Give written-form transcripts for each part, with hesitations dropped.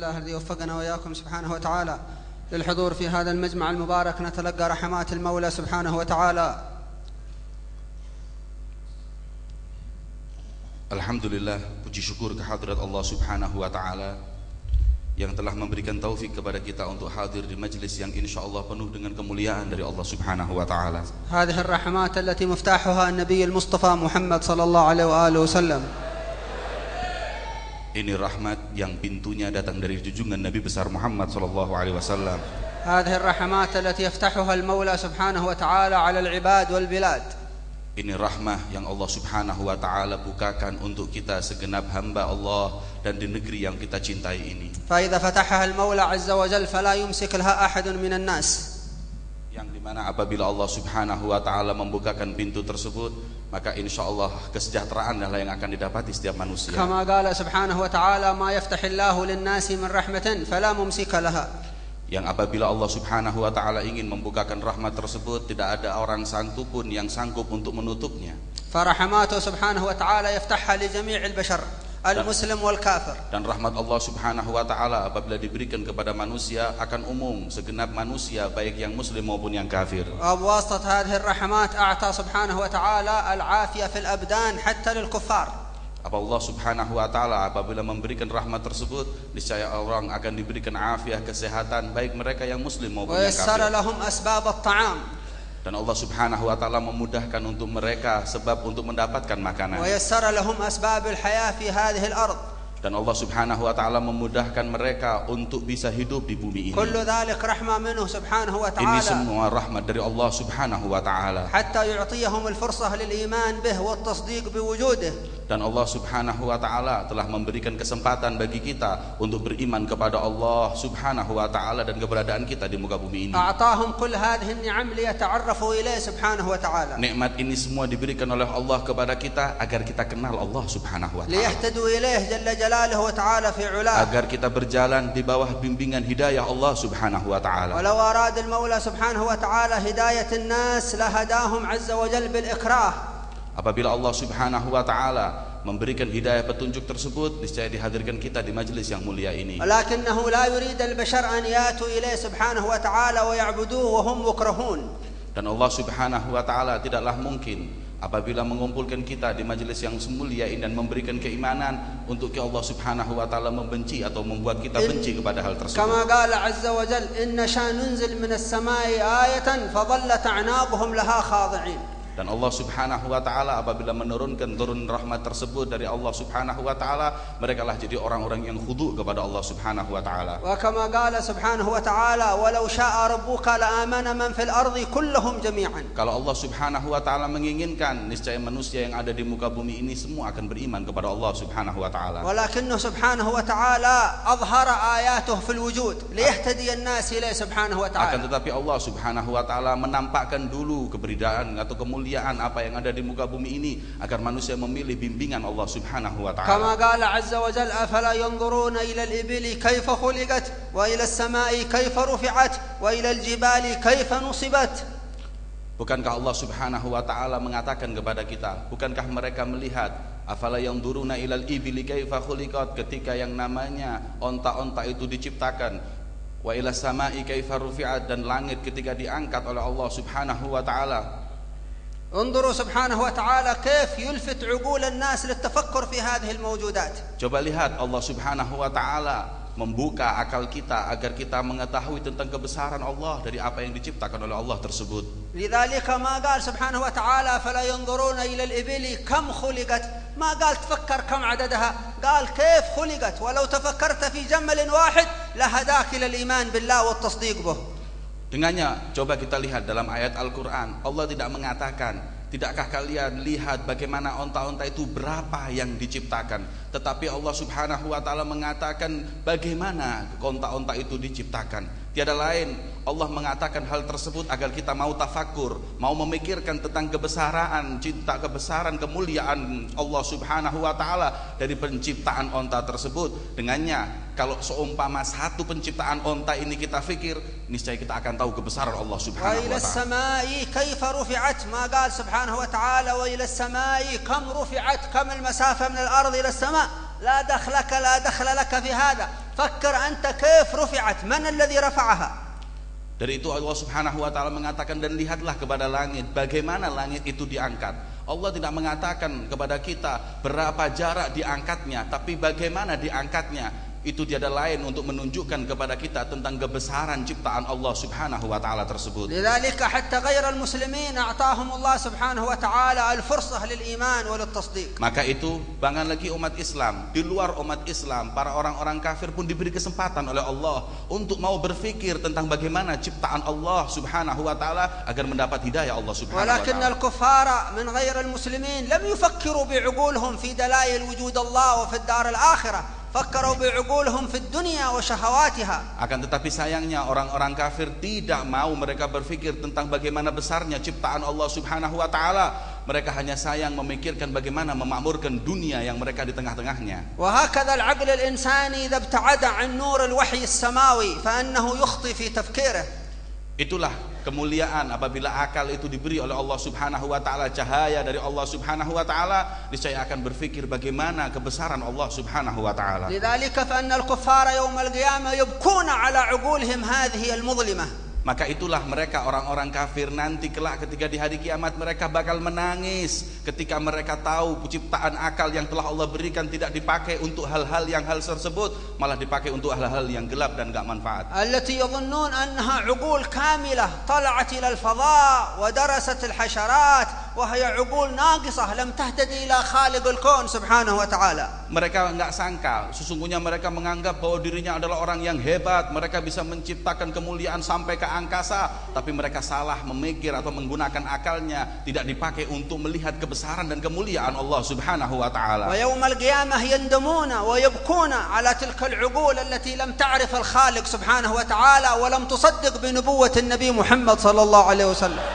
لله الذي وفقنا وإياكم سبحانه وتعالى للحضور في هذا المجمع المبارك، نتلقى رحمات المولى سبحانه وتعالى. Alhamdulillah, puji syukur kehadirat Allah Subhanahu wa Ta'ala yang telah memberikan taufik kepada kita untuk hadir di majlis yang insyaallah penuh dengan kemuliaan dari Allah Subhanahu wa Ta'ala. هذه الرحمات التي مفتاحها النبي المصطفى محمد صلى الله عليه وآله وسلم. Ini rahmat yang pintunya datang dari junjungan Nabi besar Muhammad sallallahu alaihi wasallam. هذه الرحمات التي يفتحها المولى سبحانه وتعالى على العباد والبلاد. Ini rahmah yang Allah Subhanahu wa Ta'ala bukakan untuk kita segenap hamba Allah dan di negeri yang kita cintai ini. فإذا فتحها المولى عز وجل فلا يمسك لها أحد من الناس. Yang dimana apabila Allah Subhanahu wa Ta'ala membukakan pintu tersebut, maka insyaallah kesejahteraan adalah yang akan didapati setiap manusia. كما قال سبحانه وتعالى ما يفتح الله للناس من رحمة فلا ممسك لها. Yang apabila Allah Subhanahu wa Ta'ala ingin membukakan rahmat tersebut, tidak ada orang santupun yang sanggup untuk menutupnya. فرحماته سبحانه وتعالى يفتحها لجميع البشر المسلم والكافر. Dan rahmat Allah Subhanahu wa Ta'ala apabila diberikan kepada manusia akan umum segenap manusia, baik yang muslim maupun yang kafir. وبواسطة هذه الرحمات أعطى سبحانه وتعالى العافية في الأبدان حتى للكفار. Apa Allah Subhanahu wa Ta'ala apabila memberikan rahmat tersebut, niscaya orang akan diberikan afiah, kesehatan, baik mereka yang muslim maupun yang ويسر kafir. لهم أسباب الطعام. Dan Allah Subhanahu wa Ta'ala memudahkan untuk mereka sebab untuk mendapatkan makanan. ويسر لهم أسباب الحياة في هذه الأرض. Dan Allah Subhanahu wa Ta'ala memudahkan mereka untuk bisa hidup di bumi ini. كل ذلك رحمة منه سبحانه Ini وتعالى semua rahmat dari Allah Subhanahu wa Ta'ala. حتى يعطيهم الفرصة للإيمان به والتصديق بوجوده. Dan Allah Subhanahu wa Ta'ala telah memberikan kesempatan bagi kita untuk beriman kepada Allah Subhanahu wa Ta'ala dan keberadaan kita di muka bumi ini. أعطاهم كل هذه النعم ليتعرفوا إليه سبحانه وتعالى. Nikmat ini semua diberikan oleh Allah kepada kita agar kita kenal Allah Subhanahu wa Ta'ala. ليهتدوا إليه جل جلاله وتعالى في علاه. Agar kita berjalan di bawah bimbingan hidayah Allah Subhanahu wa Ta'ala. ولو أراد المولى سبحانه وتعالى هداية الناس لهداهم عز وجل بالإكراه. Apabila Allah Subhanahu wa Ta'ala memberikan hidayah petunjuk tersebut, niscaya dihadirkan kita di majelis yang mulia ini. ولكنه لا يريد البشر أن يأتوا إليه سبحانه وتعالى ويعبدوه وهم مكرهون. Dan Allah Subhanahu wa Ta'ala tidaklah mungkin apabila mengumpulkan kita di majelis yang mulia ini dan memberikan keimanan untuk Allah Subhanahu wa Ta'ala membenci atau membuat kita benci kepada hal tersebut. كما قال عز وجل إن شاء ننزل من السماء آية فظلت أعناقهم لها خاضعين. Dan Allah Subhanahu wa Ta'ala apabila menurunkan rahmat tersebut dari Allah Subhanahu wa Ta'ala, mereka lah jadi orang-orang yang khudu kepada Allah Subhanahu wa Ta'ala. وكما قال سبحانه وتعالى ولو شاء ربك لآمن من في الأرض كلهم جميعا. Kalau Allah Subhanahu wa Ta'ala menginginkan, niscaya manusia yang ada di muka bumi ini semua akan beriman kepada Allah Subhanahu wa Ta'ala. ولكنه سبحانه وتعالى أظهر آياته في الوجود ليهتدي الناس إليه سبحانه Akan وتعالى. tetapi Allah Subhanahu wa Ta'ala menampakkan dulu keberadaan atau kemuliaan apa yang ada di muka bumi ini agar manusia memilih bimbingan Allah Subhanahu wa كما Ta'ala. قال عز وجل أفلا ينظرون إلى الإبل كيف خلقت وإلى السماء كيف رفعت وإلى الجبال كيف نصبت. Bukankah Allah Subhanahu wa Ta'ala mengatakan kepada kita, bukankah mereka melihat afala yanzuruna ilal ibili kaifa khuliqat, ketika yang namanya onta-onta itu diciptakan, wa ilas samai kaifa rufi'at, dan langit ketika diangkat oleh Allah Subhanahu wa Ta'ala. انظروا سبحانه وتعالى كيف يلفت عقول الناس للتفكر في هذه الموجودات. Coba lihat Allah Subhanahu wa Ta'ala membuka akal kita agar kita mengetahui tentang kebesaran Allah dari apa yang diciptakan oleh Allah tersebut. لذلك ما قال سبحانه وتعالى فلا ينظرون إلى الإبل كم خلقت، ما قال تفكر كم عددها، قال كيف خلقت. ولو تفكرت في جمل واحد لهداك إلى الإيمان بالله والتصديق به. Dengannya coba kita lihat dalam ayat Al-Quran, Allah tidak mengatakan, tidakkah kalian lihat bagaimana onta-onta itu berapa yang diciptakan, tetapi Allah Subhanahu wa Ta'ala mengatakan bagaimana onta-onta itu diciptakan. Tiada lain, Allah mengatakan hal tersebut agar kita mau tafakur, mau memikirkan tentang kebesaran, cinta kebesaran, kemuliaan Allah Subhanahu wa Ta'ala dari penciptaan onta tersebut. Dengannya, kalau seumpama satu penciptaan onta ini kita fikir, niscaya kita akan tahu kebesaran Allah Subhanahu wa وإلى Ta'ala. السماء كيف رفعت، ما قال سبحانه وتعالى وإلى السماء كم رفعت، كم المسافة من الأرض إلى السماء، لا دخل لك في هذا فكر أنت كيف رفعت من الذي رفعها. Dari itu Allah Subhanahu wa taala mengatakan, dan lihatlah kepada langit, bagaimana langit itu diangkat. Allah tidak mengatakan kepada kita berapa jarak diangkatnya, tapi bagaimana diangkatnya. Itu tiada lain untuk menunjukkan kepada kita tentang kebesaran ciptaan Allah Subhanahu wa taala tersebut. لذلك حتى غير المسلمين أعطاهم الله سبحانه وتعالى الفرصة للإيمان وللتصديق. Maka itu bahkan lagi umat Islam, di luar umat Islam, para orang-orang kafir pun diberi kesempatan oleh Allah untuk mau berfikir tentang bagaimana ciptaan Allah Subhanahu wa taala agar mendapat hidayah Allah Subhanahu wa taala. ولكن الكفار من غير المسلمين لم يفكروا بعقولهم في دلائل وجود الله وفي الدار الآخرة. فكروا بعقولهم في الدنيا وشهواتها. Akan tetapi sayangnya orang-orang kafir tidak mau mereka berpikir tentang bagaimana besarnya ciptaan Allah Subhanahu wa taala. Mereka hanya sayang memikirkan bagaimana memakmurkan dunia yang mereka di tengah-tengahnya. وهكذا العقل الإنساني إذا ابتعد عن نور الوحي السماوي فإنه يخطئ في تفكيره. Itulah kemuliaan apabila akal itu diberi oleh Allah Subhanahu wa taala, cahaya dari Allah Subhanahu wa taala, niscaya akan berpikir bagaimana kebesaran Allah Subhanahu wa taala. لذلك فإن الكفار يوم القيامة يبكون على عقولهم هذه المظلمة. Maka itulah mereka orang-orang kafir nanti kelak ketika di hari kiamat mereka bakal menangis ketika mereka tahu penciptaan akal yang telah Allah berikan tidak dipakai untuk hal-hal yang hal tersebut, malah dipakai untuk hal-hal yang gelap dan enggak manfaat. التي يظنون أنها عقول كاملة طلعت إلى الفضاء ودرست الحشرات وهي عقول ناقصة لم تهتدي إلى خالق الكون سبحانه وتعالى. Mereka enggak sangka, sesungguhnya mereka menganggap bahwa dirinya adalah orang yang hebat, mereka bisa menciptakan kemuliaan sampai ke angkasa, tapi mereka salah memikir atau menggunakan akalnya, tidak dipakai untuk melihat kebesaran dan kemuliaan Allah Subhanahu wa taala. ويوم القيامة يندمون ويبكون على تلك العقول التي لم تعرف الخالق سبحانه وتعالى ولم تصدق بنبوة النبي محمد صلى الله عليه وسلم.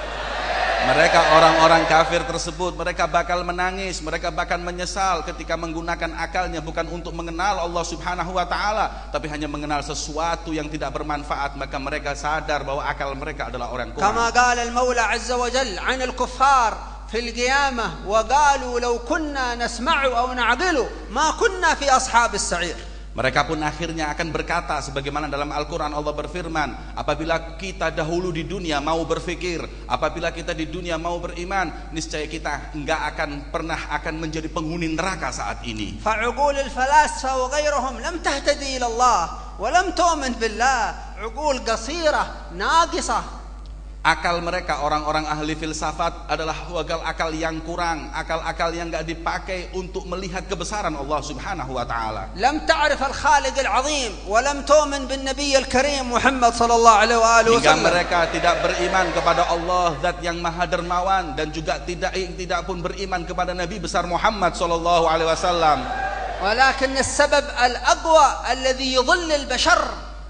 Mereka orang-orang kafir tersebut, mereka bakal menangis, mereka bakal menyesal ketika menggunakan akalnya bukan untuk mengenal Allah Subhanahu wa taala, tapi hanya mengenal sesuatu yang tidak bermanfaat. Maka mereka sadar bahwa akal mereka adalah orang kurang. كما قال المولى عز وجل عن الكفار في القيامة وقالوا لو كنا نسمع أو نعقل ما كنا في أصحاب السعير. Mereka pun akhirnya akan berkata sebagaimana dalam Al-Quran Allah berfirman, apabila kita dahulu di dunia mau berfikir, apabila kita di dunia mau beriman, niscaya kita enggak akan pernah akan menjadi penghuni neraka saat ini. فعقول الفلاسفة وغيرهم لم تهتدي إلى الله ولم تؤمن بالله عقول قصيرة ناقصة. Akal mereka orang-orang ahli filsafat adalah akal yang kurang, akal-akal yang enggak dipakai untuk melihat kebesaran Allah Subhanahu wa taala. لم تعرف الخالق العظيم ولم تؤمن بالنبي الكريم محمد صلى الله عليه وآله Hingga وسلم. mereka tidak beriman kepada Allah Zat yang Maha Dermawan, dan juga tidak pun beriman kepada Nabi besar Muhammad sallallahu alaihi wasallam. ولكن السبب الأقوى الذي يضل البشر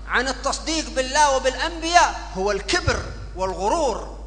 عن التصديق بالله وبالأنبياء هو الكبر والغرور.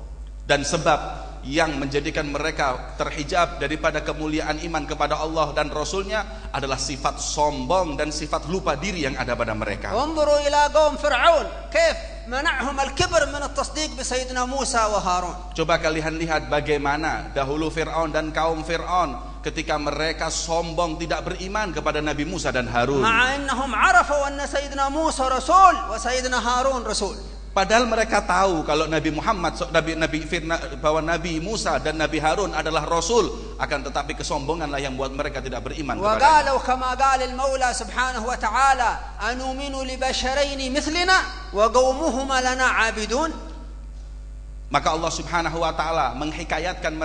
Dan sebab yang menjadikan mereka terhijab daripada kemuliaan iman kepada Allah dan Rasulnya adalah sifat sombong dan sifat lupa diri yang ada pada mereka. وانظروا إلى قوم فرعون كيف منعهم الكبر من التصديق بسيدنا موسى وهارون. Coba kalian lihat bagaimana dahulu Fir'aun dan kaum Fir'aun ketika mereka sombong tidak beriman kepada Nabi Musa dan Harun. مع أنهم عرفوا أن سيدنا موسى رسول وسيدنا هارون رسول. Padahal mereka tahu kalau Nabi Muhammad, bahwa Nabi Musa dan Nabi Harun adalah Rasul, akan tetapi kesombonganlah yang buat mereka tidak beriman kepada. وقالوا كما قال المولى سبحانه وتعالى أنؤمن لبشرين مثلنا وقومهما لنا عابدون. Maka Allah Subhanahu wa taala menghikayatkan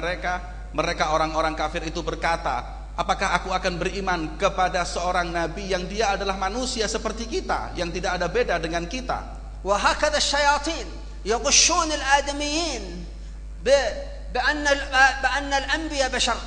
mereka orang-orang kafir itu berkata, apakah aku akan beriman kepada seorang nabi yang dia adalah manusia seperti kita, yang tidak ada beda dengan kita. وهكذا الشياطين يغشون الآدميين بأن الأنبياء بشر.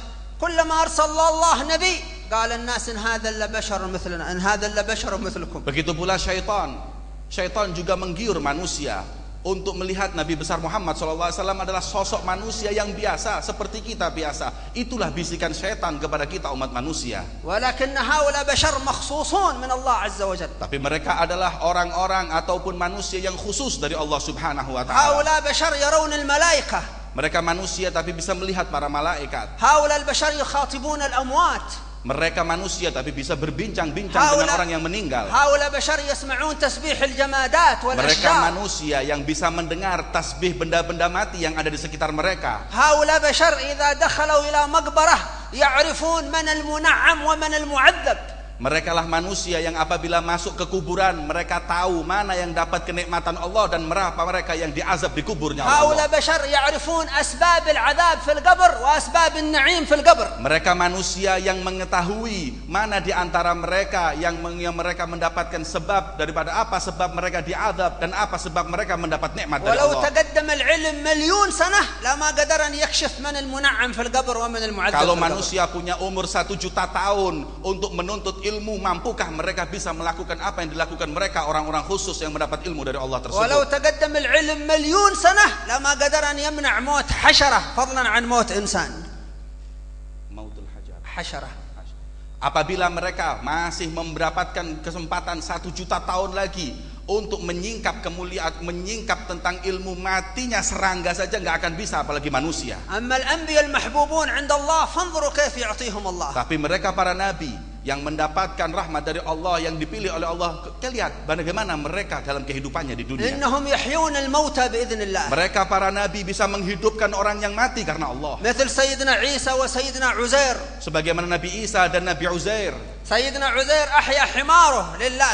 كلما أرسل الله نبي قال الناس إن هذا إلا بشر مثلنا إن هذا إلا بشر مثلكم. Begitu pula syaitan juga menggiur manusia untuk melihat Nabi besar Muhammad SAW adalah sosok manusia yang biasa seperti kita biasa. Itulah bisikan syaitan kepada kita umat manusia. ولكن هؤلاء بشر مخصوصون من الله عز وجل. Tapi mereka adalah orang-orang ataupun manusia yang khusus dari Allah Subhanahu wa taala. هؤلاء بشر يرون الملائكة. Mereka manusia tapi bisa melihat para malaikat. هؤلاء البشر يخاطبون الأموات. Mereka manusia tapi bisa berbincang-bincang dengan orang yang meninggal. هؤلاء بشر يسمعون تسبيح الجمادات Mereka والأشجار. manusia yang bisa mendengar tasbih benda-benda mati yang ada di sekitar mereka. هؤلاء بشر إذا دخلوا إلى مقبرة يعرفون من المنعم ومن المعذب. Mereka lah manusia yang apabila masuk ke kuburan, mereka tahu mana yang dapat kenikmatan Allah dan berapa mereka yang diazab di kuburnya Allah. هؤلاء بشر يعرفون أسباب العذاب في القبر وأسباب النعيم في القبر. Mereka manusia yang mengetahui mana di antara mereka yang mereka mendapatkan sebab daripada apa sebab mereka diazab dan apa sebab mereka mendapat nikmat dari ولو Allah. تقدم العلم مليون سنة لما قدر أن يكشف من المنعم في القبر ومن المعذب Kalau في القبر. manusia punya umur 1 juta tahun untuk menuntut ilmu, mampukah mereka bisa melakukan apa yang dilakukan mereka orang-orang khusus yang mendapat ilmu dari Allah ولو tersebut? تقدم العلم مليون سنة لما قدر أن يمنع موت حشرة فضلا عن موت إنسان. Mautul hajar. حشرة. Apabila mereka masih mendapatkan kesempatan 1 juta tahun lagi untuk menyingkap kemuliaan, menyingkap tentang ilmu, matinya serangga saja nggak akan bisa, apalagi manusia. أما الأنبياء المحبوبون عند الله فانظروا كيف يعطيهم الله. Tapi mereka para nabi yang mendapatkan rahmat dari Allah, yang dipilih oleh Allah, lihat bagaimana mereka dalam kehidupannya di dunia. إنهم يحيون الموتى بإذن الله. Mereka para nabi bisa menghidupkan orang yang mati karena Allah. مثل سيدنا عيسى وسيدنا عزير. Sebagaimana Nabi Isa dan Nabi Uzair. سيدنا عزير أحيا حماره لله،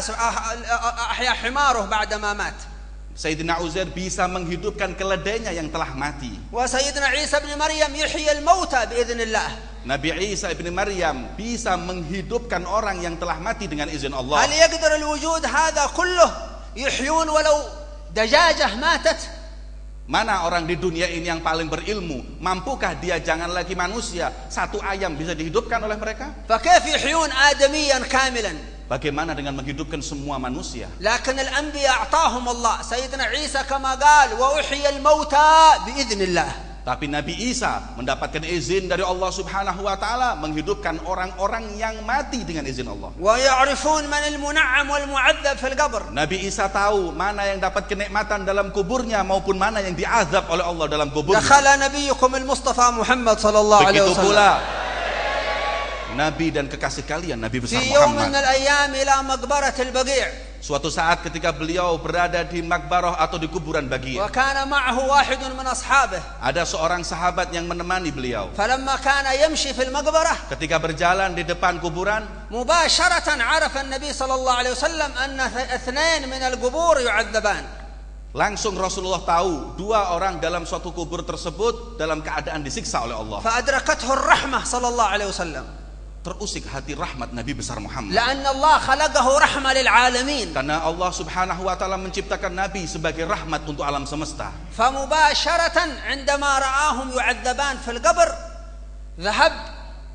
أحيا حماره بعدما مات. Sayyidina Uzair bisa menghidupkan keledainya yang telah mati. وسيدنا عيسى بن مريم يحيي الموتى بإذن الله. Nabi Isa ibn Maryam bisa menghidupkan orang yang telah mati dengan izin Allah. هل يقدر الوجود هذا كله يحيون ولو دجاجة ماتت؟ Mana orang di dunia ini yang paling berilmu? Mampukah dia, jangan lagi manusia, satu ayam bisa dihidupkan oleh mereka? فكيف يحيون آدميا كاملا؟ Bagaimana dengan menghidupkan semua manusia? لكن الأنبياء أعطاهم الله. سيدنا عيسى كما قال وأحيي الموتى بإذن الله. Tapi Nabi Isa mendapatkan izin dari Allah Subhanahu wa taala menghidupkan orang-orang yang mati dengan izin Allah. ويعرفون من المنعم والمعذب في القبر. Nabi Isa tahu mana yang dapat kenikmatan dalam kuburnya maupun mana yang diazab oleh Allah dalam kuburnya. دخل نبيكم المصطفى محمد صلى الله عليه Begitu وسلم pula Nabi dan kekasih kalian Nabi besar في يوم من Muhammad. الأيام إلى مقبرة البقيع. Suatu saat ketika beliau berada di makbarah atau di kuburan Baqi', وكان معه واحد من أصحابه. ada seorang sahabat yang menemani beliau. فلما كان يمشي في المقبرة Ketika berjalan di depan kuburan, مباشرة عرف النبي صلى الله عليه وسلم أن 2 من القبور يعذبان. langsung Rasulullah tahu 2 orang dalam suatu kubur tersebut dalam keadaan disiksa oleh Allah. فأدركته الرحمة صلى الله عليه وسلم. Terusik hati rahmat Nabi besar Muhammad. لأن الله خلقه رحمة للعالمين. Karena Allah Subhanahu wa taala menciptakan Nabi sebagai rahmat untuk alam semesta. فمباشرة عندما رآهم يعذبان في القبر ذهب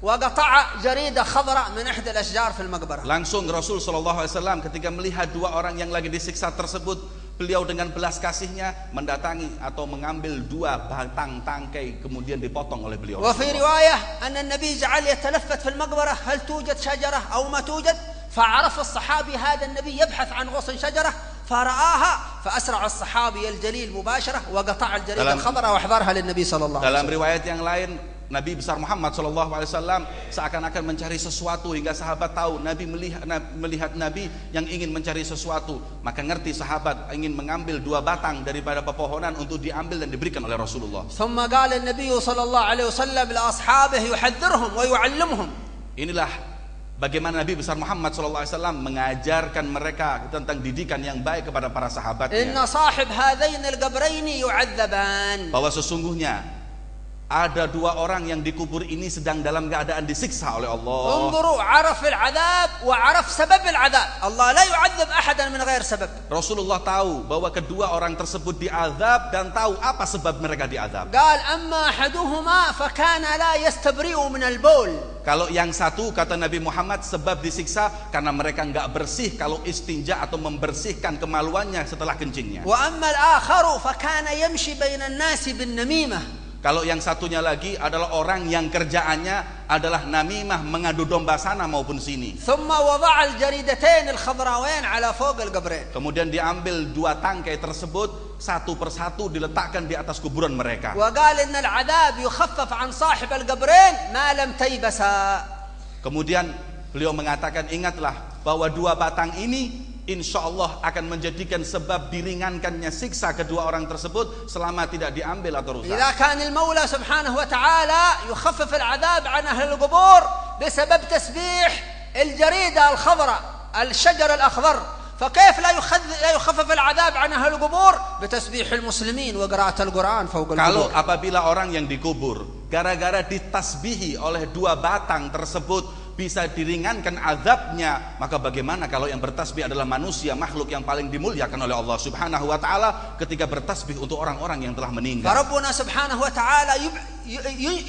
وقطع جريدة خضراء من إحدى الأشجار في المقبرة. Langsung Rasul sallallahu alaihi wasallam ketika melihat 2 orang yang lagi disiksa tersebut, beliau dengan belas kasihnya mendatangi atau mengambil 2 batang tangkai kemudian dipotong oleh beliau. وفي رواية أن النبي جعل يتلفت في المقبرة هل توجد شجرة أو ما توجد، فعرف الصحابي هذا النبي يبحث عن غصن شجرة فرآها فأسرع الصحابي الجليل مباشرة وقطع الجريدة الخضراء وأحضرها للنبي صلى الله عليه Dalam وسلم. riwayat yang lain, Nabi besar Muhammad sallallahu alaihi wasallam seakan-akan mencari sesuatu hingga sahabat tahu Nabi melihat Nabi yang ingin mencari sesuatu, maka ngerti sahabat ingin mengambil 2 batang daripada pepohonan untuk diambil dan diberikan oleh Rasulullah. ثم قال النبي صلى الله عليه وسلم لأصحابه يحذرهم ويعلمهم. Inilah bagaimana Nabi besar Muhammad sallallahu alaihi wasallam mengajarkan mereka tentang didikan yang baik kepada para إن sahabatnya, صاحب هذين القبرين يعذبان. bahwa sesungguhnya ada 2 orang yang dikubur ini sedang dalam keadaan disiksa oleh Allah. انظروا عرف العذاب وعرف سبب العذاب. الله لا يعذب أحدا من غير سبب. Rasulullah tahu bahwa kedua orang tersebut diazab dan tahu apa sebab mereka diazab. قال أما أحدهما فكان لا يستبرئ من البول. Kalau yang satu, kata Nabi Muhammad, sebab disiksa karena mereka nggak bersih kalau istinja atau membersihkan kemaluannya setelah kencingnya. وأما الآخر فكان يمشي بين الناس بالنميمة. Kalau yang satunya lagi adalah orang yang kerjaannya adalah namimah, mengadu domba sana maupun sini. ثم وضع الجريدتين الخضراوين على فوق القبرين. Kemudian diambil 2 tangkai tersebut satu persatu diletakkan di atas kuburan mereka. وقال إن العذاب يخفف عن صاحب القبرين ما لم تيبسا. Kemudian beliau mengatakan, ingatlah bahwa dua batang ini insya Allah akan menjadikan sebab diringankannya siksa kedua orang tersebut selama tidak diambil atau rusak. إذا كان المولى سبحانه وتعالى يخفف العذاب عن أهل القبور بسبب تسبيح الجريدة الخضراء الشجر الأخضر، فكيف لا يخفف العذاب عن أهل القبور بتسبيح المسلمين وقراءة القرآن فوق القبور. Kalau apabila orang yang dikubur gara-gara ditasbihi oleh dua batang tersebut bisa diringankan azabnya, maka bagaimana kalau yang bertasbih adalah manusia, makhluk yang paling dimuliakan oleh Allah Subhanahu wa taala ketika bertasbih untuk orang-orang yang telah meninggal. فربنا سبحانه وتعالى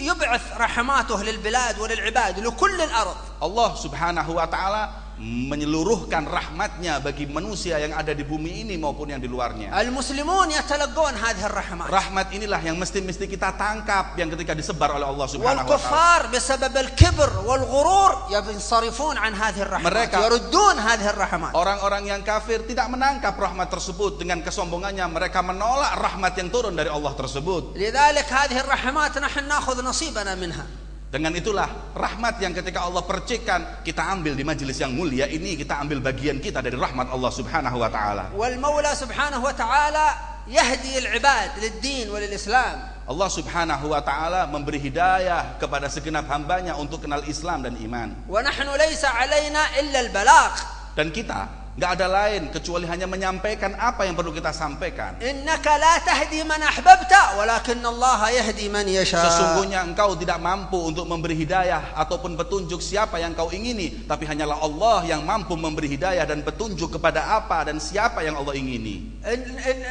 يبعث رحماته للبلاد وللعباد لكل الأرض. Allah Subhanahu wa taala menyeluruhkan rahmatnya bagi manusia yang ada di bumi ini maupun yang di luarnya. المسلمون يتلقون هذه الرحمات. Rahmat inilah yang mesti kita tangkap yang ketika disebar oleh Allah Subhanahu wa taala. والكفار بسبب الكبر والغرور ينصرفون عن هذه الرحمات يردون هذه الرحمات. Orang-orang yang kafir tidak menangkap rahmat tersebut, dengan kesombongannya mereka menolak rahmat yang turun dari Allah tersebut. لذلك هذه الرحمات نحن نأخذ نصيبنا منها. Dengan itulah rahmat yang ketika Allah percikan kita ambil di majelis yang mulia ini, kita ambil bagian kita dari rahmat Allah Subhanahu wa taala. والمولى سبحانه وتعالى يهدي العباد للدين وللإسلام. Allah Subhanahu wa taala memberi hidayah kepada segenap hambanya untuk kenal Islam dan iman. ونحن ليس علينا إلا البلاغ. Dan kita nggak ada lain kecuali hanya menyampaikan apa yang perlu kita sampaikan. إنك لا تهدي من أحببت ولكن الله يهدي من يشاء. Sesungguhnya engkau tidak mampu untuk memberi hidayah ataupun petunjuk siapa yang kau ingini, tapi hanyalah Allah yang mampu memberi hidayah dan petunjuk kepada apa dan siapa yang Allah ingini.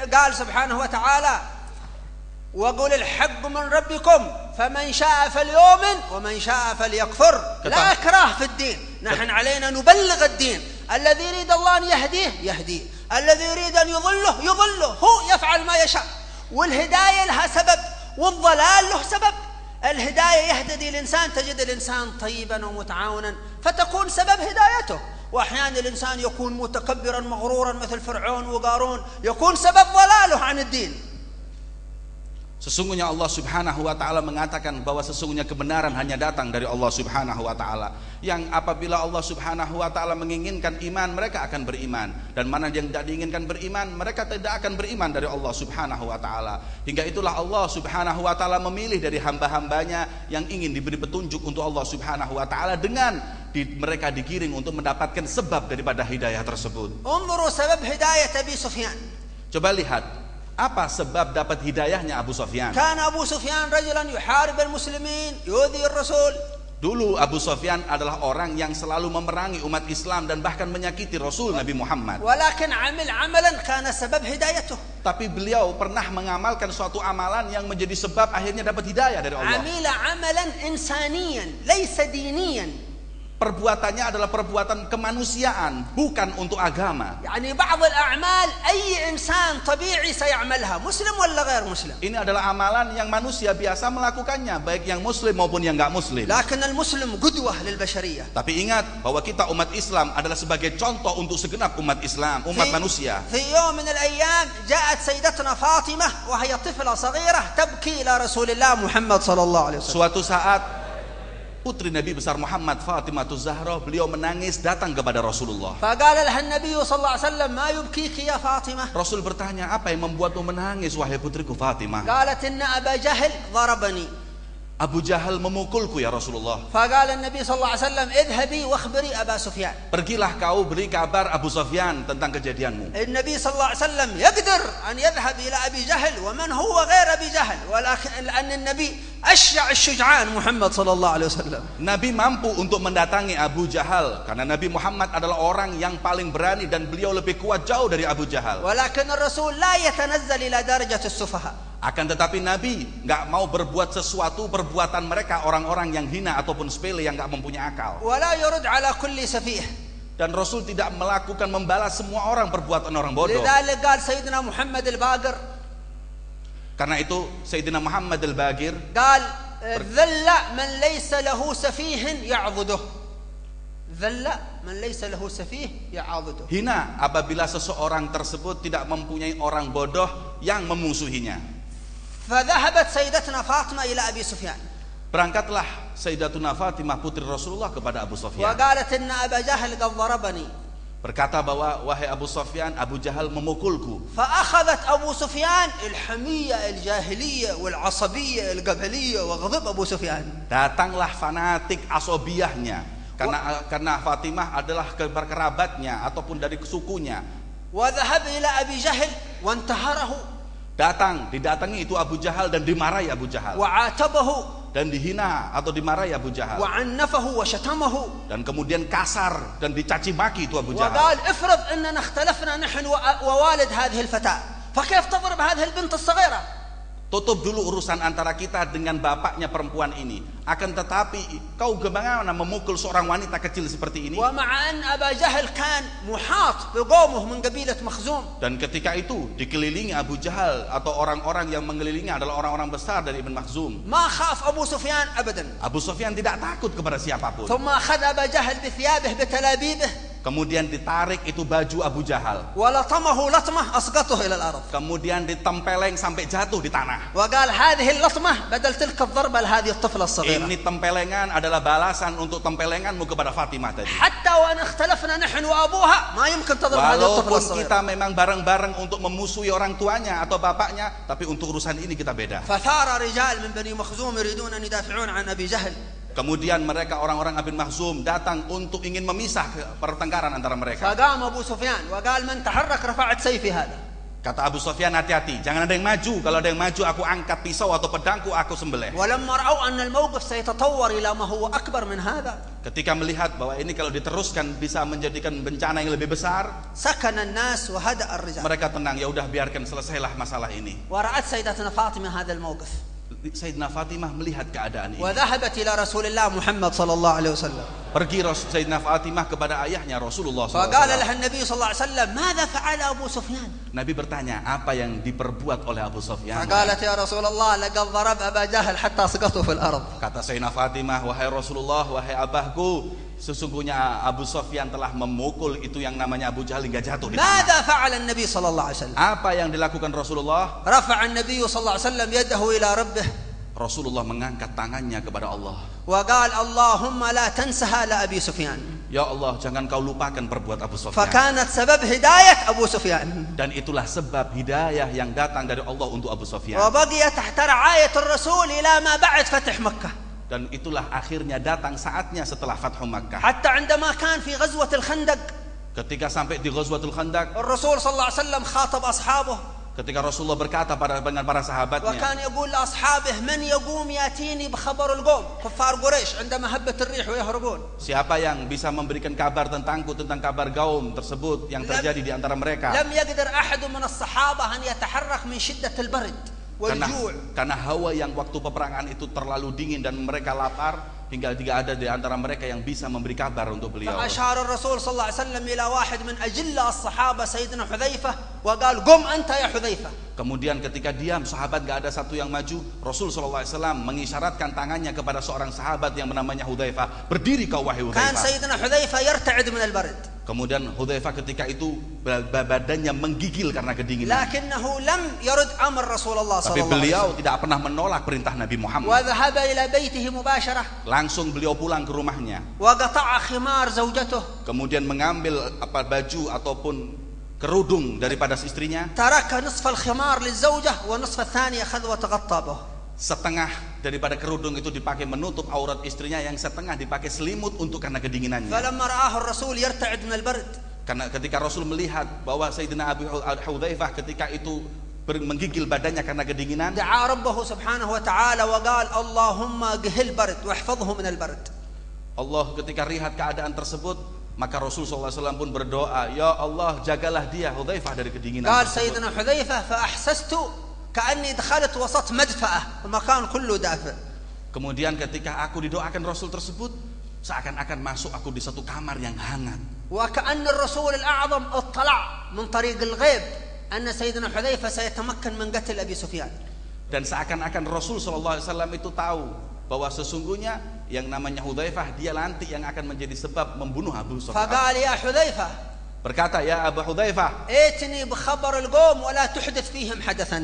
قال سبحانه وتعالى وقل الحق من ربكم فمن شاء فليؤمن ومن شاء فليكفر لا إكراه في الدين. نحن علينا نبلغ الدين. الذي يريد الله أن يهديه يهديه، الذي يريد أن يضله يضله، هو يفعل ما يشاء. والهداية لها سبب والضلال له سبب. الهداية يهتدي الإنسان، تجد الإنسان طيبا ومتعاونا فتكون سبب هدايته، وأحيانا الإنسان يكون متكبرا مغرورا مثل فرعون وقارون يكون سبب ضلاله عن الدين. Sesungguhnya Allah Subhanahu wa taala mengatakan bahwa sesungguhnya kebenaran hanya datang dari Allah Subhanahu wa taala. Yang apabila Allah Subhanahu wa taala menginginkan iman, mereka akan beriman, dan mana yang tidak diinginkan beriman, mereka tidak akan beriman dari Allah Subhanahu wa taala. Hingga itulah Allah Subhanahu wa taala memilih dari hamba-hambanya yang ingin diberi petunjuk untuk Allah Subhanahu wa taala dengan mereka digiring untuk mendapatkan sebab daripada hidayah tersebut. انظروا سبب هداية أبي سفيان. Coba lihat apa sebab dapat hidayahnya Abu Sufyan. كان أبو سفيان رجلا يحارب المسلمين يؤذي الرسول. Dulu Abu Sufyan adalah orang yang selalu memerangi umat Islam dan bahkan menyakiti Rasul Nabi Muhammad. ولكن عمل عملا كان سبب هدايته. Tapi beliau pernah mengamalkan suatu amalan yang menjadi sebab akhirnya dapat hidayah dari Allah. عمل عملا إنسانيا ليس دينيا. Perbuatannya adalah perbuatan kemanusiaan, bukan untuk agama. يعني بعض الأعمال أي إنسان طبيعي سيعملها مسلم ولا غير مسلم. Ini adalah amalan yang manusia biasa melakukannya, baik yang muslim maupun yang enggak muslim. لكن المسلم قدوة للبشرية. Tapi ingat bahwa kita umat Islam adalah sebagai contoh untuk segenap umat Islam, umat manusia. في يوم من الأيام جاءت سيدتنا فاطمة وهي طفلة صغيرة تبكي إلى رسول الله محمد صلى الله عليه وسلم. Suatu saat putri Nabi besar Muhammad, Fatimah Zahra, beliau menangis datang kepada Rasulullah. فقال لها النبي صلى الله عليه وسلم ما يبكيك يا فاطمة. Rasul bertanya, apa yang membuatmu menangis wahai putriku Fatimah? قالت إن أبا جهل ضربني. Abu Jahal memukulku ya Rasulullah. فقال النبي صلى الله عليه وسلم اذهبي واخبري أبا سفيان. Pergilah kau beri kabar Abu Sufyan tentang kejadianmu. النبي صلى الله عليه وسلم يقدر أن يذهب إلى أبي جهل ومن هو غير أبي جهل، ولكن لأن النبي أشجع الشجعان محمد صلى الله عليه وسلم. Nabi mampu untuk mendatangi Abu Jahal karena Nabi Muhammad adalah orang yang paling berani dan beliau lebih kuat jauh dari Abu Jahal. ولكن الرسول لا يتنزل إلى درجة السفهاء. Akan tetapi Nabi nggak mau berbuat sesuatu perbuatan mereka orang-orang yang hina ataupun sepele yang nggak mempunyai akal. ولا يرد على كل سفيه. Dan Rasul tidak melakukan membalas semua orang perbuatan orang bodoh. لذلك قال سيدنا محمد الباقر. Karena itu Sayyidina Muhammad al-Baqir قال ذل من ليس له سفيه يعضده. ذل من ليس له سفيه يعضده. hina apabila seseorang tersebut tidak mempunyai orang bodoh yang memusuhinya. فذهبت سيدتنا فاطمة إلى أبي سفيان. Berangkatlah Sayyidatuna Fatimah putri Rasulullah kepada Abu Sufyan. وقالت إن أبا جهل قد ضربني. Berkata bahwa wahai Abu Sufyan, Abu Jahal memukulku. فأخذت أبو سفيان الحمية الجاهلية والعصبية القبلية وغضب أبو سفيان. Datanglah fanatik asobiyahnya karena Fatimah adalah kerabatnya ataupun dari sukunya. وذهب إلى أبي جهل وانتهره. Didatangi itu Abu Jahal dan dimarahi Abu Jahal. وعاتبه. Dan dihina atau dimarahi Abu Jahal. وعنفه وشتمه. Dan kemudian kasar dan dicaci maki itu Abu Jahal. وقال افرض أننا اختلفنا نحن ووالد هذه الفتاة فكيف تضرب هذه البنت الصغيرة. Tutup dulu urusan antara kita dengan bapaknya perempuan ini. Akan tetapi kau bagaimana memukul seorang wanita kecil seperti ini? ومع أن أبا جهل كان محاط بقومه من قبيلة مخزوم. Dan ketika itu dikelilingi Abu Jahal atau orang-orang yang mengelilingi adalah orang-orang besar dari Ibn Makhzum. ما خاف أبو سفيان أبدا. Abu Sufyan tidak takut kepada siapapun. ثم أخذ أبا جهل بثيابه بتلابيبه. Kemudian ditarik itu baju Abu Jahal. ولطمه لطمة أسقطه إلى الأرض. Kemudian ditempeleng sampai jatuh di tanah. وقال هذه اللطمة بدل تلك الضربة لهذه الطفلة الصغيرة. Ini tempelengan adalah balasan untuk tempelenganmu kepada Fatimah tadi. حتى وإن اختلفنا نحن وأبوها ما يمكن تضرب هذه الطفلة Walaupun الصغيرة. kita memang bareng-bareng untuk memusuhi orang tuanya atau bapaknya, tapi untuk urusan ini kita beda. فثار رجال من بني مخزوم يريدون أن يدافعون عن أبي جهل. Kemudian mereka orang-orang Ibn Makhzum datang untuk ingin memisah pertengkaran antara mereka. فقام أبو سفيان وقال من تحرك رفعت سيفي هذا. Kata Abu Sufyan, hati-hati, jangan ada yang maju. Kalau ada yang maju, aku angkat pisau atau pedangku, aku sembelih. ولما رأوا أن الموقف سيتطور إلى ما هو أكبر من هذا. Ketika melihat bahwa ini kalau diteruskan bisa menjadikan bencana yang lebih besar, سكن الناس وهدأ الرجال. mereka tenang, ya udah biarkan selesailah masalah ini. ورأت سيدتنا فاطمة هذا الموقف. Sayyidina Fatimah melihat keadaan ini. وذهبت إلى رسول الله محمد صلى الله عليه وسلم. Pergi Sayyidina Fatimah kepada ayahnya Rasulullah فقال SAW. لها النبي صلى الله عليه وسلم ماذا فعل أبو سفيان. Nabi bertanya, apa yang diperbuat oleh Abu Sufyan? فقالت يا رسول الله لقد ضرب أبا جهل حتى سقطه في الأرض. Kata Sayyidina Fatimah, wahai Rasulullah, wahai abahku, sesungguhnya Abu Sufyan telah memukul itu yang namanya Abu Jahal hingga jatuh di tanah. ماذا فعل النبي صلى الله عليه وسلم. Apa yang dilakukan Rasulullah? رفع النبي صلى الله عليه وسلم يده إلى ربه. Rasulullah mengangkat tangannya kepada Allah. وقال اللهم لا تنسها لأبي سفيان. Ya Allah, jangan kau lupakan perbuat Abu Sufyan. فكانت سبب هداية أبو سفيان. Dan itulah sebab hidayah yang datang dari Allah untuk Abu Sufyan. وبقي تحت رعاية الرسول إلى ما بعد فتح مكة. Dan itulah akhirnya datang saatnya setelah Fathu Makkah. حتى عندما كان في غزوة الخندق. Ketika sampai di Ghazwatul Khandaq, الرسول صلى الله عليه وسلم خاطب أصحابه. ketika Rasulullah berkata dengan para sahabatnya, وكان يقول لأصحابه من يقوم يأتيني بخبر القوم كفار قريش عندما هبت الريح ويهربون. siapa yang bisa memberikan kabar tentangku tentang kabar gaum tersebut yang terjadi di antara mereka? لم يقدر أحد من الصحابة أن يتحرك من شدة البرد والجوع. Karena hawa yang waktu peperangan itu terlalu dingin dan mereka lapar, hingga tidak ada di antara mereka yang bisa memberi kabar untuk beliau. فأشار الرسول صلى الله عليه وسلم إلى واحد من أجلاء الصحابة سيدنا حذيفة وقال قم أنت يا حذيفة. Kemudian ketika diam sahabat gak ada satu yang maju, Rasul SAW mengisyaratkan tangannya kepada seorang sahabat yang namanya Hudzaifah, berdiri kau wahai كان Hudzaifah. سيدنا حذيفة يرتعد من البرد. Kemudian Hudzaifah ketika itu badannya menggigil karena kedinginan. لكنه لم يرد أمر رسول الله صلى Tapi الله عليه beliau وسلم. tidak pernah menolak perintah Nabi Muhammad. وذهب إلى بيته مباشرة. Langsung beliau pulang ke rumahnya. وقطع خمار زوجته. Kemudian mengambil baju ataupun kerudung daripada istrinya. ترك نصف الخمار للزوجة ونصف الثاني أخذ وتغطى به. Setengah daripada kerudung itu dipakai menutup aurat istrinya, yang setengah dipakai selimut untuk karena kedinginannya. فلما رآه الرسول يرتعد من البرد. Karena ketika Rasul melihat bahwa Sayyidina Abu Hudzaifah ketika itu menggigil badannya karena kedinginan, دعا ربه سبحانه وتعالى وقال اللهم قه البرد واحفظه من البرد. Allah ketika lihat keadaan tersebut, maka Rasul SAW pun berdoa, ya Allah jagalah dia Hudzaifah dari kedinginan قال tersebut. سيدنا حذيفة فأحسست كأني دخلت وسط مدفأة المكان كله دافئ. Kemudian ketika aku didoakan Rasul tersebut, seakan-akan masuk aku di satu kamar yang hangat. وكأن الرسول الأعظم اطلع من طريق الغيب أن سيدنا حذيفة سيتمكن من قتل أبي سفيان. Dan seakan-akan Rasul SAW itu tahu bahwa sesungguhnya yang namanya Hudzaifah dia nanti yang akan menjadi sebab membunuh Abu Sufyan. فقال يا حذيفة Berkata, ya Abu Hudzaifah, ائتني بخبر القوم ولا تحدث فيهم حدثا.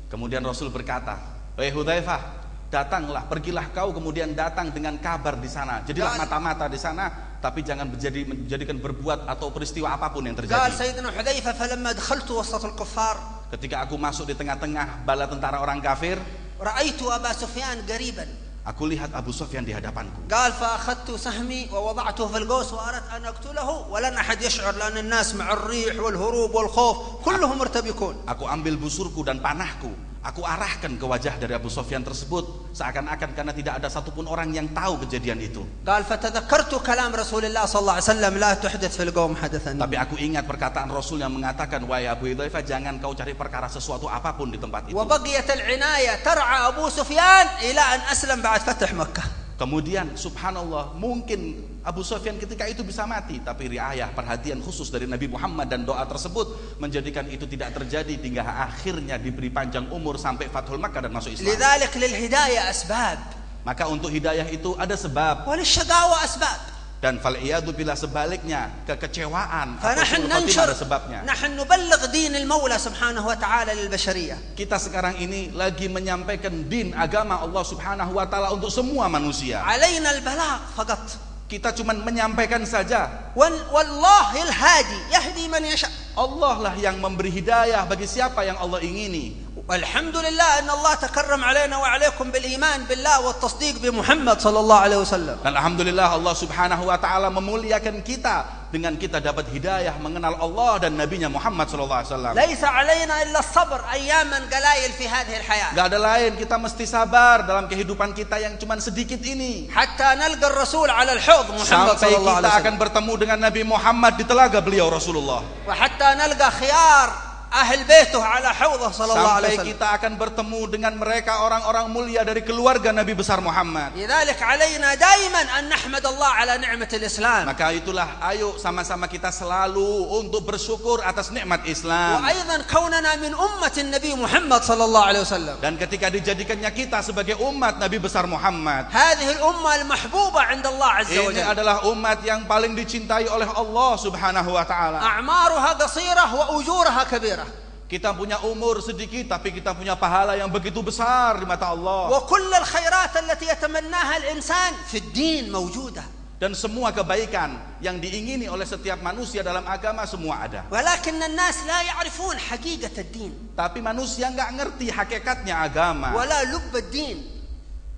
kemudian Rasul berkata, wahai Hudzaifah, datanglah, pergilah kau, kemudian datang dengan kabar di sana. Jadilah mata-mata di sana, tapi jangan menjadikan berbuat atau peristiwa apapun yang قال terjadi. سيدنا حذيفة فلما دخلت وسط الكفار Ketika aku masuk di tengah-tengah bala tentara orang kafir, رأيت أبا سفيان قريبا. aku lihat Abu Sufyan di hadapanku. قال فأخذت سهمي ووضعته في القوس وأردت أن أقتله ولن أحد يشعر لأن الناس مع الريح والهروب والخوف كلهم مرتبكون. Aku ambil busurku dan panahku, aku arahkan ke wajah dari Abu Sufyan tersebut, seakan-akan karena tidak ada satupun orang yang tahu kejadian itu. قال فتذكرت كلام رسول الله صلى الله عليه وسلم لا تحدث في القوم حدثا. Tapi aku ingat perkataan Rasul yang mengatakan, wahai Abu Hudzaifah, jangan kau cari perkara sesuatu apapun di tempat itu. وبقيت العناية ترعى أبو سفيان إلى أن أسلم بعد فتح مكة. Kemudian subhanallah, mungkin Abu Sufyan ketika itu bisa mati, tapi riayah, perhatian khusus dari Nabi Muhammad dan doa tersebut menjadikan itu tidak terjadi hingga akhirnya diberi panjang umur sampai Fathul Makkah dan masuk Islam. لذلك للهداية أسباب Maka untuk hidayah itu ada sebab, وللشقاوة أسباب. dan fal'iyadu bila sebaliknya, kekecewaan atau فنحن su'ul khotimah ada sebabnya. نحن نبلغ دين المولى سبحانه وتعالى للبشرية. Kita sekarang ini lagi menyampaikan din agama Allah Subhanahu wa taala untuk semua manusia. علينا البلاغ فقط. Kita cuma menyampaikan saja. والله الهادي يهدي من يشاء. Allah lah yang memberi hidayah bagi siapa yang Allah ingini. والحمد لله أن الله تكرم علينا وعليكم بالإيمان بالله والتصديق بمحمد صلى الله عليه وسلم. Dan alhamdulillah Allah Subhanahu wa taala memuliakan kita dengan kita dapat hidayah mengenal Allah dan nabinya Muhammad sallallahu alaihi wasallam. ليس علينا إلا الصبر أياما قلائل في هذه الحياة. Gak ada lain, kita mesti sabar dalam kehidupan kita yang cuma sedikit ini. حتى نلقى الرسول على الحوض محمد Sampai صلى الله عليه kita akan وسلم. bertemu dengan Nabi Muhammad di telaga beliau Rasulullah. وحتى نلقى خيار أهل بيته على حوضه صلى الله عليه Sampai وسلم. kita akan bertemu dengan mereka orang-orang mulia dari keluarga Nabi besar Muhammad. لذلك علينا دائما أن نحمد الله على نعمة الإسلام. Maka itulah, ayo sama-sama kita selalu untuk bersyukur atas nikmat Islam. وأيضا كوننا من أمة النبي محمد صلى الله عليه وسلم. Dan ketika dijadikannya kita sebagai umat Nabi besar Muhammad, هذه الأمة المحبوبة عند الله عز ini وجل. adalah umat yang paling dicintai oleh Allah Subhanahu wa taala. أعمارها قصيرة وأجورها كبيرة. Kita punya umur sedikit, tapi kita punya pahala yang begitu besar di mata Allah. وكل الخيرات التي يتمناها الإنسان في الدين موجودة. Dan semua kebaikan yang diingini oleh setiap manusia dalam agama semua ada. ولكن الناس لا يعرفون حقيقة الدين Tapi manusia nggak ngerti hakikatnya agama ولا لب الدين.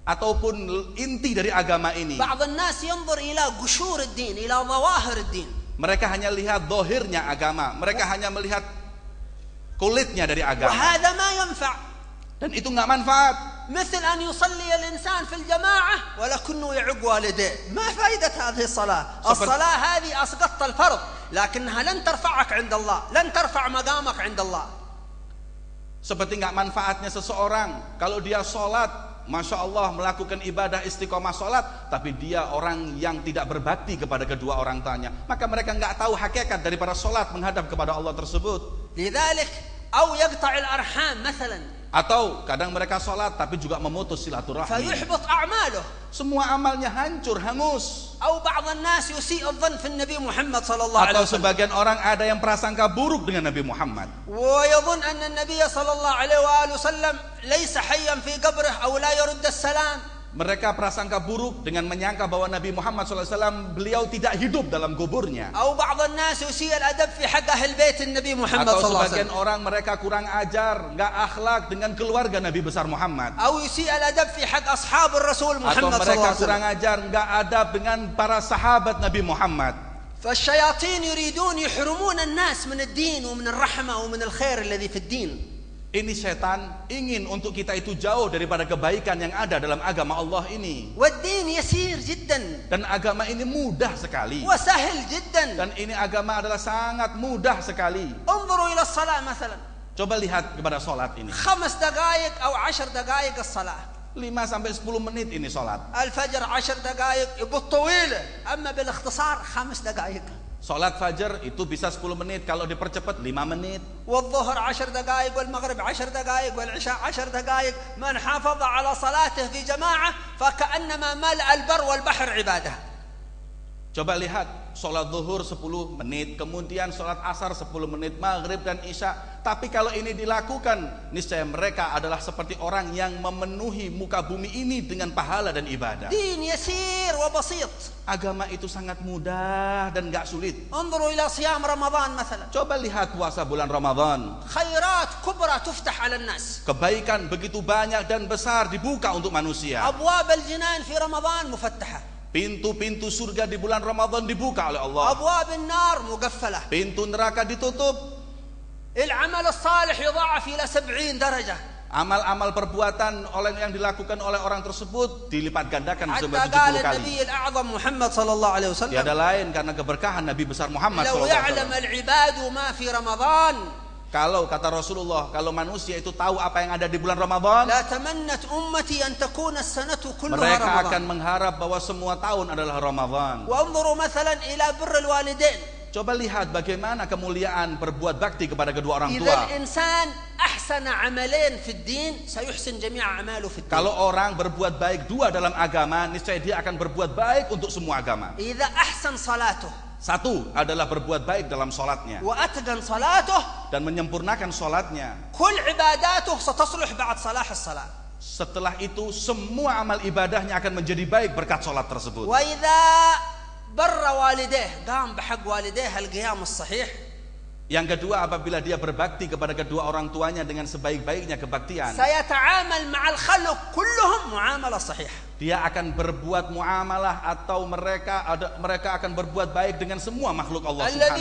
ataupun inti dari agama ini. بعض الناس ينظر إلى قشور الدين إلى ظواهر الدين. Mereka hanya lihat dohirnya agama. Mereka hanya melihat kulitnya dari agama. وهذا ما ينفع. Dan itu nggak manfaat. مثل أن يصلي الإنسان في الجماعة ولكنه يعق والديه. ما فائدة هذه الصلاة؟ الصلاة هذه أسقطت الفرض لكنها لن ترفعك عند الله، لن ترفع مقامك عند الله. Seperti nggak manfaatnya seseorang kalau dia sholat, Masya Allah melakukan ibadah istiqomah sholat, tapi dia orang yang tidak berbakti kepada kedua orang tuanya, maka mereka nggak tahu hakikat daripada sholat menghadap kepada Allah tersebut. لذلك أو يقطع الأرحام مثلا. Atau kadang mereka sholat tapi juga memutus silaturahmi. فيحبط أعماله. Semua amalnya hancur, hangus. أو بعض الناس يسيء الظن في النبي محمد صلى الله عليه Atau وسلم. sebagian orang ada yang prasangka buruk dengan Nabi Muhammad. ويظن أن النبي صلى الله عليه وآله وسلم ليس حيا في قبره أو لا يرد السلام. Mereka prasangka buruk dengan menyangka bahwa Nabi Muhammad SAW beliau tidak hidup dalam kuburnya. أو بعض الناس يسيء الأدب في حق أهل بيت النبي محمد Atau صلى الله عليه sebagian وسلم. orang mereka kurang ajar, nggak akhlak dengan keluarga Nabi besar Muhammad. أو يسيء الأدب في حق أصحاب الرسول Atau محمد صلى الله mereka عليه kurang وسلم. ajar, nggak adab dengan para sahabat Nabi Muhammad. فالشياطين يريدون يحرمون الناس من الدين ومن الرحمة ومن الخير الذي في الدين. Ini setan ingin untuk kita itu jauh daripada kebaikan yang ada dalam agama Allah ini. والدين يسير جدا Dan agama ini mudah sekali. وسهل جدا. Dan ini agama adalah sangat mudah sekali. انظروا إلى الصلاة مثلا. Coba lihat kepada sholat ini. 5 دقائق أو 10 دقائق الصلاة. 5-10 menit ini sholat. الفجر 10 دقائق بالطويلة، أما بالاختصار 5 دقائق. Sholat fajar itu bisa 10 menit, kalau dipercepat 5 menit. والظهر 10 دقائق والمغرب 10 دقائق والعشاء 10 دقائق. من حافظ على صلاته في جماعة فكأنما ملأ البر والبحر عبادة. Coba lihat, sholat zuhur 10 menit, kemudian sholat asar 10 menit, maghrib dan isya. Tapi kalau ini dilakukan, niscaya mereka adalah seperti orang yang memenuhi muka bumi ini dengan pahala dan ibadah. دين يسير وبسيط. Agama itu sangat mudah dan gak sulit. انظروا إلى صيام رمضان مثلا. Coba lihat puasa bulan Ramadan. خيرات كبرى تفتح على الناس. Kebaikan begitu banyak dan besar dibuka untuk manusia. أبواب الجنان في رمضان مفتحة. Pintu-pintu surga di bulan Ramadan dibuka oleh Allah. أبواب النار مقفلة. Pintu neraka ditutup. العمل الصالح يضاعف إلى 70 درجة. Amal-amal perbuatan yang dilakukan oleh orang tersebut dilipat gandakan حتى sampai قال 70 kali. النبي الأعظم محمد صلى الله عليه وسلم Tiada lain karena keberkahan Nabi besar Muhammad لو SAW. يعلم العباد ما في رمضان Kalau kata Rasulullah, kalau manusia itu tahu apa yang ada di bulan Ramadan, لا تمنت أمتي أن تكون السنة كلها mereka akan رمضان. mengharap bahwa semua tahun adalah Ramadan. وانظروا مثلا إلى بر الوالدين. Coba lihat bagaimana kemuliaan berbuat bakti kepada kedua orang إذا tua. الإنسان أحسن عملين في الدين سيحسن جميع أعماله في الدين. Kalau orang berbuat baik dua dalam agama, niscaya dia akan berbuat baik untuk semua agama. إذا أحسن صلاته Satu adalah berbuat baik dalam sholatnya وأتقن صلاته dan menyempurnakan sholatnya. كل عباداته ستصلح بعد صلاح الصلاة. Setelah itu semua amal ibadahnya akan menjadi baik berkat sholat tersebut. وإذا بر والديه قام بحق والديه القيام الصحيح. Yang kedua, apabila dia berbakti kepada kedua orang tuanya dengan sebaik-baiknya kebaktian, سيتعامل مع الخلق كلهم معاملة صحيحة. dia akan berbuat muamalah atau mereka akan berbuat baik dengan semua makhluk Allah Subhanahu